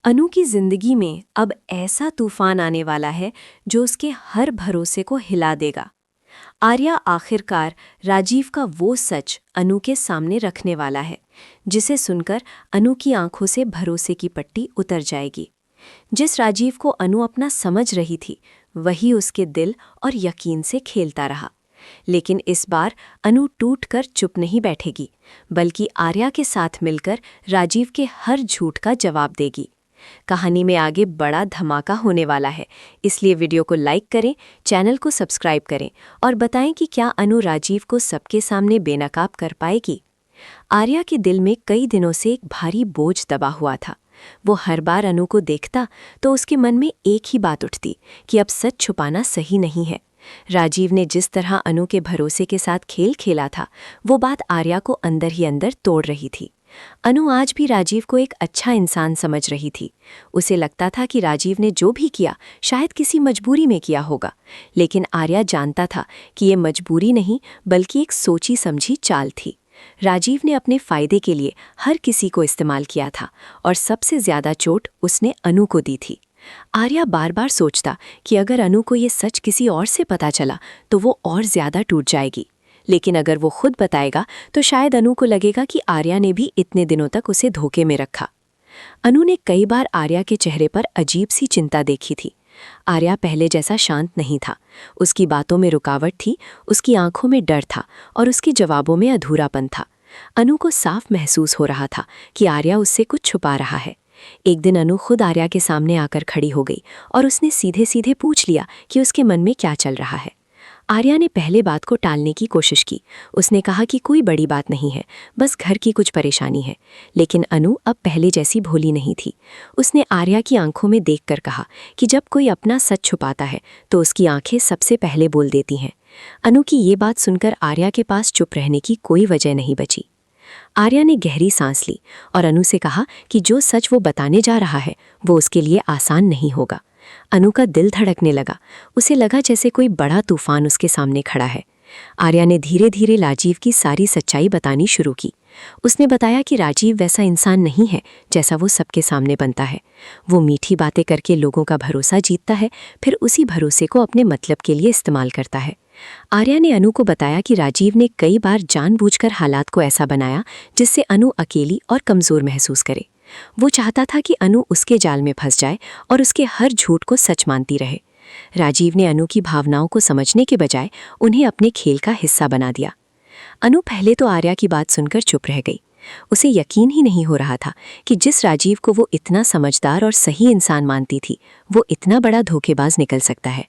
अनु की जिंदगी में अब ऐसा तूफान आने वाला है जो उसके हर भरोसे को हिला देगा। आर्या आखिरकार राजीव का वो सच अनु के सामने रखने वाला है जिसे सुनकर अनु की आंखों से भरोसे की पट्टी उतर जाएगी। जिस राजीव को अनु अपना समझ रही थी वही उसके दिल और यकीन से खेलता रहा। लेकिन इस बार अनु टूटकर चुप नहीं बैठेगी, बल्कि आर्या के साथ मिलकर राजीव के हर झूठ का जवाब देगी। कहानी में आगे बड़ा धमाका होने वाला है, इसलिए वीडियो को लाइक करें, चैनल को सब्सक्राइब करें और बताएं कि क्या अनु राजीव को सबके सामने बेनकाब कर पाएगी। आर्या के दिल में कई दिनों से एक भारी बोझ दबा हुआ था। वो हर बार अनु को देखता तो उसके मन में एक ही बात उठती कि अब सच छुपाना सही नहीं है। राजीव ने जिस तरह अनु के भरोसे के साथ खेल खेला था, वो बात आर्या को अंदर ही अंदर तोड़ रही थी। अनु आज भी राजीव को एक अच्छा इंसान समझ रही थी। उसे लगता था कि राजीव ने जो भी किया शायद किसी मजबूरी में किया होगा, लेकिन आर्या जानता था कि ये मजबूरी नहीं बल्कि एक सोची समझी चाल थी। राजीव ने अपने फायदे के लिए हर किसी को इस्तेमाल किया था और सबसे ज्यादा चोट उसने अनु को दी थी। आर्या बार बार सोचता कि अगर अनु को ये सच किसी और से पता चला तो वो और ज्यादा टूट जाएगी, लेकिन अगर वो खुद बताएगा तो शायद अनु को लगेगा कि आर्या ने भी इतने दिनों तक उसे धोखे में रखा। अनु ने कई बार आर्या के चेहरे पर अजीब सी चिंता देखी थी। आर्या पहले जैसा शांत नहीं था, उसकी बातों में रुकावट थी, उसकी आंखों में डर था और उसके जवाबों में अधूरापन था। अनु को साफ महसूस हो रहा था कि आर्या उससे कुछ छुपा रहा है। एक दिन अनु खुद आर्या के सामने आकर खड़ी हो गई और उसने सीधे सीधे पूछ लिया कि उसके मन में क्या चल रहा है। आर्या ने पहले बात को टालने की कोशिश की। उसने कहा कि कोई बड़ी बात नहीं है, बस घर की कुछ परेशानी है। लेकिन अनु अब पहले जैसी भोली नहीं थी। उसने आर्या की आंखों में देखकर कहा कि जब कोई अपना सच छुपाता है तो उसकी आंखें सबसे पहले बोल देती हैं। अनु की ये बात सुनकर आर्या के पास चुप रहने की कोई वजह नहीं बची। आर्या ने गहरी सांस ली और अनु से कहा कि जो सच वो बताने जा रहा है वो उसके लिए आसान नहीं होगा। अनु का दिल धड़कने लगा। उसे लगा जैसे कोई बड़ा तूफान उसके सामने खड़ा है। आर्या ने धीरे धीरे राजीव की सारी सच्चाई बतानी शुरू की। उसने बताया कि राजीव वैसा इंसान नहीं है जैसा वो सबके सामने बनता है। वो मीठी बातें करके लोगों का भरोसा जीतता है, फिर उसी भरोसे को अपने मतलब के लिए इस्तेमाल करता है। आर्या ने अनु को बताया कि राजीव ने कई बार जानबूझकर हालात को ऐसा बनाया जिससे अनु अकेली और कमज़ोर महसूस करे। वो चाहता था कि अनु उसके जाल में फंस जाए और उसके हर झूठ को सच मानती रहे। राजीव ने अनु की भावनाओं को समझने के बजाय उन्हें अपने खेल का हिस्सा बना दिया। अनु पहले तो आर्या की बात सुनकर चुप रह गई। उसे यकीन ही नहीं हो रहा था कि जिस राजीव को वो इतना समझदार और सही इंसान मानती थी वो इतना बड़ा धोखेबाज निकल सकता है।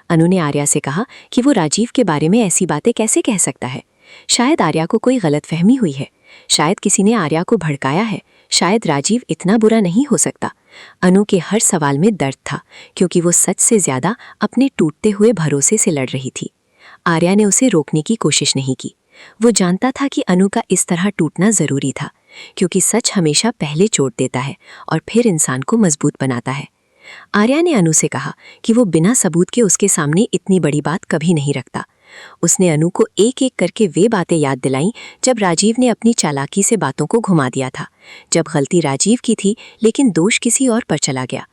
अनु ने आर्या से कहा कि वो राजीव के बारे में ऐसी बातें कैसे कह सकता है। शायद आर्या को कोई गलतफहमी हुई है, शायद किसी ने आर्या को भड़काया है, शायद राजीव इतना बुरा नहीं हो सकता। अनु के हर सवाल में दर्द था, क्योंकि वो सच से ज्यादा अपने टूटते हुए भरोसे से लड़ रही थी। आर्या ने उसे रोकने की कोशिश नहीं की। वो जानता था कि अनु का इस तरह टूटना जरूरी था, क्योंकि सच हमेशा पहले चोट देता है और फिर इंसान को मजबूत बनाता है। आर्या ने अनु से कहा कि वो बिना सबूत के उसके सामने इतनी बड़ी बात कभी नहीं रखता। उसने अनु को एक एक करके वे बातें याद दिलाईं जब राजीव ने अपनी चालाकी से बातों को घुमा दिया था, जब गलती राजीव की थी लेकिन दोष किसी और पर चला गया,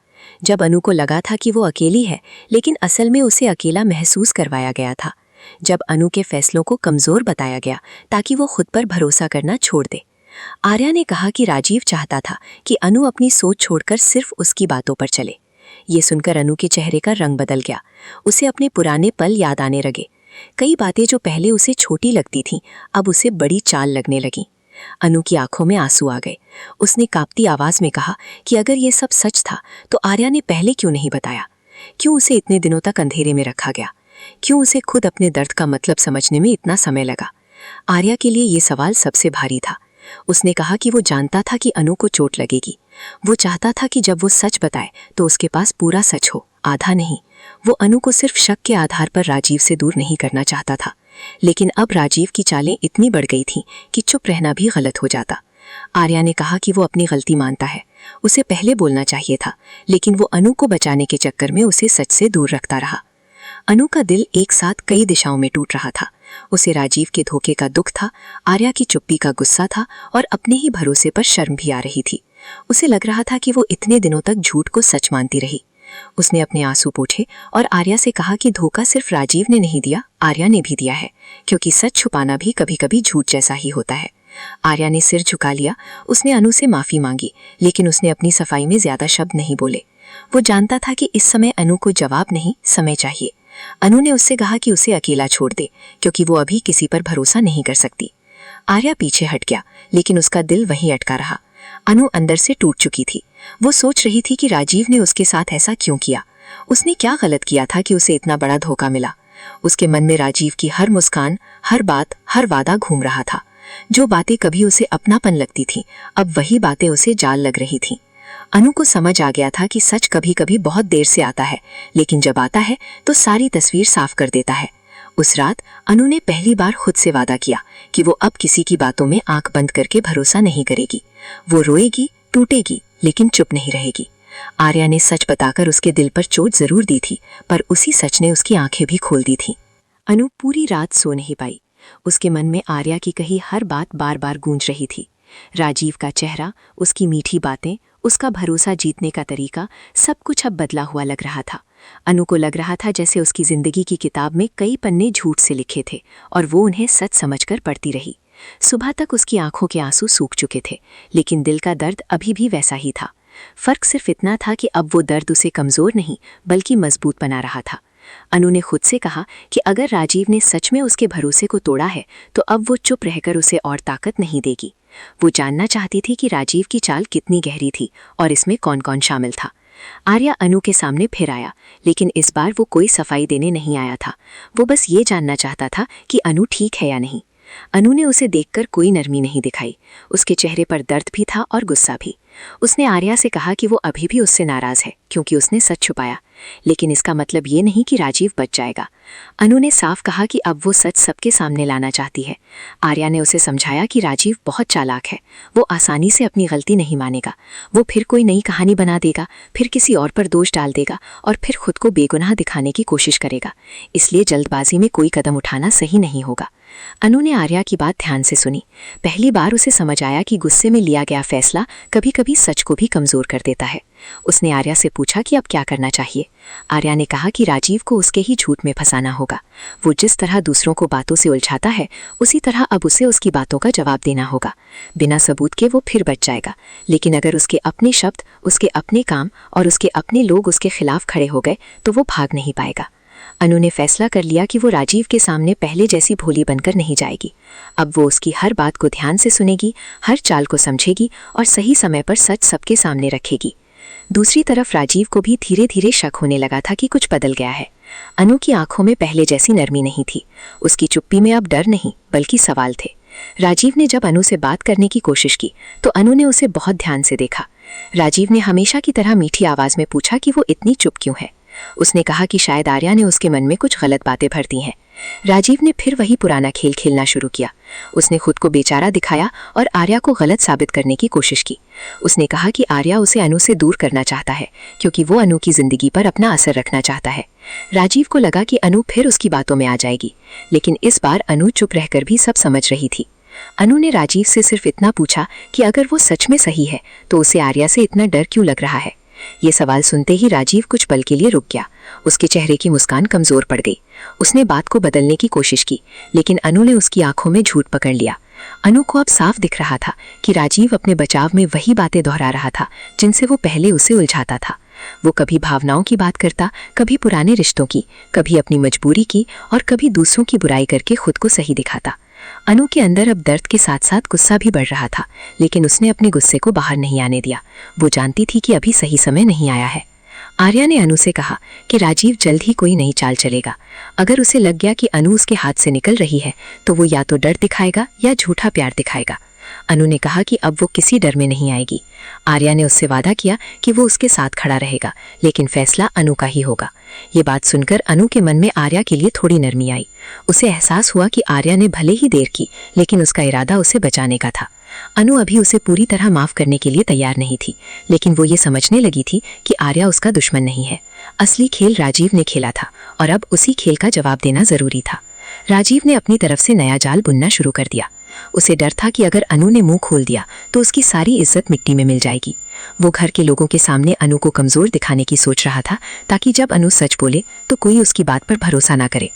जब अनु को लगा था कि वो अकेली है लेकिन असल में उसे अकेला महसूस करवाया गया था, जब अनु के फैसलों को कमज़ोर बताया गया ताकि वो खुद पर भरोसा करना छोड़ दे। आर्या ने कहा कि राजीव चाहता था कि अनु अपनी सोच छोड़कर सिर्फ उसकी बातों पर चले। ये सुनकर अनु के चेहरे का रंग बदल गया। उसे अपने पुराने पल याद आने लगे। कई बातें जो पहले उसे छोटी लगती थीं अब उसे बड़ी चाल लगने लगीं। अनु की आंखों में आंसू आ गए। उसने कांपती आवाज में कहा कि अगर ये सब सच था तो आर्या ने पहले क्यों नहीं बताया? क्यों उसे इतने दिनों तक अंधेरे में रखा गया? क्यों उसे खुद अपने दर्द का मतलब समझने में इतना समय लगा? आर्या के लिए ये सवाल सबसे भारी था। उसने कहा कि वो जानता था कि अनु को चोट लगेगी। वो चाहता था कि जब वो सच बताए तो उसके पास पूरा सच हो, आधा नहीं। वो अनु को सिर्फ शक के आधार पर राजीव से दूर नहीं करना चाहता था, लेकिन अब राजीव की चालें इतनी बढ़ गई थीं कि चुप रहना भी गलत हो जाता। आर्या ने कहा कि वो अपनी गलती मानता है, उसे पहले बोलना चाहिए था, लेकिन वो अनु को बचाने के चक्कर में उसे सच से दूर रखता रहा। अनु का दिल एक साथ कई दिशाओं में टूट रहा था। उसे राजीव के धोखे का दुख था, आर्या की चुप्पी का गुस्सा था और अपने ही भरोसे पर शर्म भी आ रही थी। उसे लग रहा था कि वो इतने दिनों तक झूठ को सच मानती रही। उसने अपने आंसू पोंछे और आर्या से कहा कि धोखा सिर्फ राजीव ने नहीं दिया, आर्या ने भी दिया है, क्योंकि सच छुपाना भी कभी कभी झूठ जैसा ही होता है। आर्या ने सिर झुका लिया। उसने अनु से माफी मांगी, लेकिन उसने अपनी सफाई में ज्यादा शब्द नहीं बोले। वो जानता था कि इस समय अनु को जवाब नहीं, समय चाहिए। अनु ने उससे कहा कि उसे अकेला छोड़ दे, क्योंकि वो अभी किसी पर भरोसा नहीं कर सकती। आर्या पीछे हट गया, लेकिन उसका दिल वहीं अटका रहा। अनु अंदर से टूट चुकी थी। वो सोच रही थी कि राजीव ने उसके साथ ऐसा क्यों किया। उसने क्या गलत किया था कि उसे इतना बड़ा धोखा मिला। उसके मन में राजीव की हर मुस्कान, हर बात, हर वादा घूम रहा था। जो बातें कभी उसे अपनापन लगती थी, अब वही बातें उसे जाल लग रही थीं। अनु को समझ आ गया था कि सच कभी कभी बहुत देर से आता है, लेकिन जब आता है तो सारी तस्वीर साफ कर देता है। उस रात अनु ने पहली बार खुद से वादा किया कि वो अब किसी की बातों में आंख बंद करके भरोसा नहीं करेगी। वो रोएगी, टूटेगी, लेकिन चुप नहीं रहेगी। आर्या ने सच बताकर उसके दिल पर चोट जरूर दी थी, पर उसी सच ने उसकी आंखें भी खोल दी थीं। अनु पूरी रात सो नहीं पाई। उसके मन में आर्या की कही हर बात बार बार गूंज रही थी। राजीव का चेहरा, उसकी मीठी बातें, उसका भरोसा जीतने का तरीका, सब कुछ अब बदला हुआ लग रहा था। अनु को लग रहा था जैसे उसकी जिंदगी की किताब में कई पन्ने झूठ से लिखे थे और वो उन्हें सच समझकर पढ़ती रही। सुबह तक उसकी आंखों के आंसू सूख चुके थे, लेकिन दिल का दर्द अभी भी वैसा ही था। फर्क सिर्फ इतना था कि अब वो दर्द उसे कमजोर नहीं बल्कि मजबूत बना रहा था। अनु ने खुद से कहा कि अगर राजीव ने सच में उसके भरोसे को तोड़ा है तो अब वो चुप रहकर उसे और ताकत नहीं देगी। वो जानना चाहती थी कि राजीव की चाल कितनी गहरी थी और इसमें कौन कौन शामिल था। आर्या अनु के सामने फिर आया, लेकिन इस बार वो कोई सफाई देने नहीं आया था। वो बस ये जानना चाहता था कि अनु ठीक है या नहीं। अनु ने उसे देखकर कोई नरमी नहीं दिखाई। उसके चेहरे पर दर्द भी था और गुस्सा भी। उसने आर्या से कहा कि वो अभी भी उससे नाराज है क्योंकि उसने सच छुपाया, लेकिन इसका मतलब ये नहीं कि राजीव बच जाएगा। अनु ने साफ कहा कि अब वो सच सबके सामने लाना चाहती है। आर्या ने उसे समझाया कि राजीव बहुत चालाक है, वो आसानी से अपनी गलती नहीं मानेगा। वो फिर कोई नई कहानी बना देगा, फिर किसी और पर दोष डाल देगा और फिर खुद को बेगुनाह दिखाने की कोशिश करेगा। इसलिए जल्दबाजी में कोई कदम उठाना सही नहीं होगा। अनु ने आर्या की बात ध्यान से सुनी। पहली बार उसे समझ आया कि गुस्से में लिया गया फैसला कभी कभी सच को भी कमजोर कर देता है। उसने आर्या से पूछा कि अब क्या करना चाहिए। आर्या ने कहा कि राजीव को उसके ही झूठ में फंसाना होगा। वो जिस तरह दूसरों को बातों से उलझाता है, उसी तरह अब उसे उसकी बातों का जवाब देना होगा। बिना सबूत के वो फिर बच जाएगा, लेकिन अगर उसके अपने शब्द, उसके अपने काम और उसके अपने लोग उसके खिलाफ खड़े हो गए तो वो भाग नहीं पाएगा। अनु ने फैसला कर लिया कि वो राजीव के सामने पहले जैसी भोली बनकर नहीं जाएगी। अब वो उसकी हर बात को ध्यान से सुनेगी, हर चाल को समझेगी और सही समय पर सच सबके सामने रखेगी। दूसरी तरफ राजीव को भी धीरे धीरे शक होने लगा था कि कुछ बदल गया है। अनु की आंखों में पहले जैसी नरमी नहीं थी। उसकी चुप्पी में अब डर नहीं बल्कि सवाल थे। राजीव ने जब अनु से बात करने की कोशिश की तो अनु ने उसे बहुत ध्यान से देखा। राजीव ने हमेशा की तरह मीठी आवाज में पूछा कि वो इतनी चुप क्यों है। उसने कहा कि शायद आर्या ने उसके मन में कुछ गलत बातें भर दी हैं। राजीव ने फिर वही पुराना खेल खेलना शुरू किया। उसने खुद को बेचारा दिखाया और आर्या को गलत साबित करने की कोशिश की। उसने कहा कि आर्या उसे अनु से दूर करना चाहता है क्योंकि वो अनु की जिंदगी पर अपना असर रखना चाहता है। राजीव को लगा कि अनु फिर उसकी बातों में आ जाएगी, लेकिन इस बार अनु चुप रहकर भी सब समझ रही थी। अनु ने राजीव से सिर्फ इतना पूछा कि अगर वो सच में सही है तो उसे आर्या से इतना डर क्यों लग रहा है। ये सवाल सुनते ही राजीव कुछ पल के लिए रुक गया। उसके चेहरे की मुस्कान कमजोर पड़ गई। उसने बात को बदलने की कोशिश की, लेकिन अनु ने उसकी आंखों में झूठ पकड़ लिया। अनु को अब साफ दिख रहा था कि राजीव अपने बचाव में वही बातें दोहरा रहा था जिनसे वो पहले उसे उलझाता था। वो कभी भावनाओं की बात करता, कभी पुराने रिश्तों की, कभी अपनी मजबूरी की और कभी दूसरों की बुराई करके खुद को सही दिखाता। अनु के अंदर अब दर्द के साथ साथ गुस्सा भी बढ़ रहा था, लेकिन उसने अपने गुस्से को बाहर नहीं आने दिया। वो जानती थी कि अभी सही समय नहीं आया है। आर्या ने अनु से कहा कि राजीव जल्द ही कोई नई चाल चलेगा। अगर उसे लग गया कि अनु उसके हाथ से निकल रही है तो वो या तो डर दिखाएगा या झूठा प्यार दिखाएगा। अनु ने कहा कि अब वो किसी डर में नहीं आएगी। आर्या ने उससे वादा किया कि वो उसके साथ खड़ा रहेगा, लेकिन फैसला अनु का ही होगा। ये बात सुनकर अनु के मन में आर्या के लिए थोड़ी नरमी आई। उसे एहसास हुआ कि आर्या ने भले ही देर की, लेकिन उसका इरादा उसे बचाने का था। अनु अभी उसे पूरी तरह माफ करने के लिए तैयार नहीं थी, लेकिन वो ये समझने लगी थी कि आर्या उसका दुश्मन नहीं है। असली खेल राजीव ने खेला था और अब उसी खेल का जवाब देना जरूरी था। राजीव ने अपनी तरफ से नया जाल बुनना शुरू कर दिया। उसे डर था कि अगर अनु ने मुंह खोल दिया तो उसकी सारी इज्जत मिट्टी में मिल जाएगी। वो घर के लोगों के सामने अनु को कमजोर दिखाने की सोच रहा था, ताकि जब अनु सच बोले तो कोई उसकी बात पर भरोसा ना करे।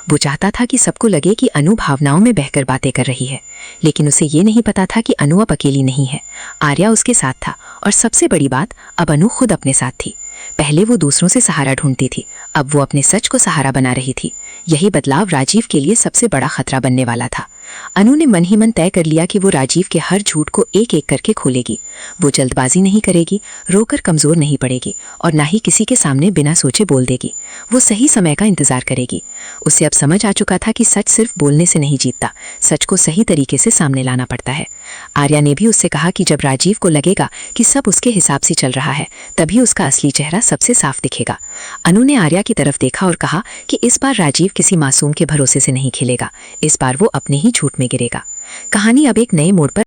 वो चाहता था कि सबको लगे कि अनु भावनाओं में बहकर बातें कर रही है, लेकिन उसे ये नहीं पता था कि अनु अब अकेली नहीं है। आर्या उसके साथ था, और सबसे बड़ी बात, अब अनु खुद अपने साथ थी। पहले वो दूसरों से सहारा ढूंढती थी, अब वो अपने सच को सहारा बना रही थी। यही बदलाव राजीव के लिए सबसे बड़ा खतरा बनने वाला था। अनु ने मन ही मन तय कर लिया कि वो राजीव के हर झूठ को एक एक करके खोलेगी। वो जल्दबाजी नहीं करेगी, रोकर कमजोर नहीं पड़ेगी, और ना ही किसी के सामने बिना सोचे बोल देगी। वो सही समय का इंतजार करेगी। उसे अब समझ आ चुका था कि सच सिर्फ बोलने से नहीं जीतता, सच को सही तरीके से सामने लाना पड़ता है। आर्या ने भी उससे कहा कि जब राजीव को लगेगा कि सब उसके हिसाब से चल रहा है, तभी उसका असली चेहरा सबसे साफ दिखेगा। अनु ने आर्या की तरफ देखा और कहा कि इस बार राजीव किसी मासूम के भरोसे से नहीं खेलेगा, इस बार वो अपने ही झूठ में गिरेगा। कहानी अब एक नए मोड़ पर